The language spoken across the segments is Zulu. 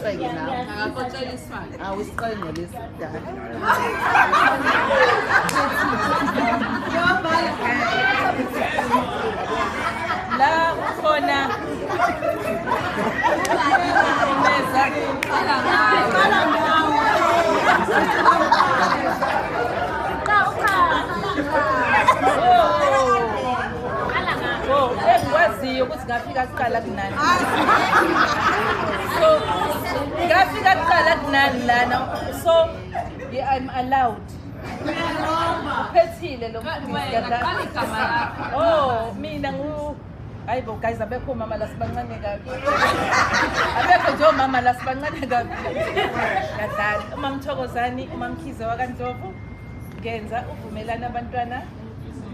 usicenge nawe. Akakotshela isifane. Awusiqenge lesi dala. La khona meza ekwaziyo ukuthi ngafika kuqala kunani. So ngafika kuqala kunani lana, so I'm allowed. Uphethile lo oh mina hayibo guys, abekho mama la sibancane kabi. Abekho nje mama la sibancane kabi. Ngadala umama Mthokozani, umama Mkhize waKaNdlovu, ngenza uvumelana abantwana,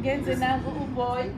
ngenze nangu uboy.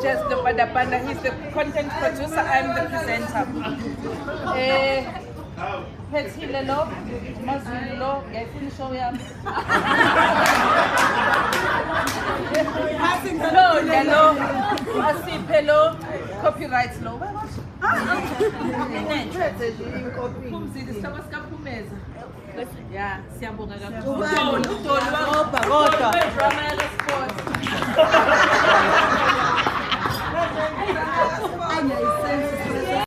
Just the Panda, he's the content producer, I'm the presenter. Phethile lo, Mazulu lo, ngiyayifuna show yami. Lo, asiphe lo, copyright lo. Umzili sikaphumeza. Yeah, siyabonga kakhulu.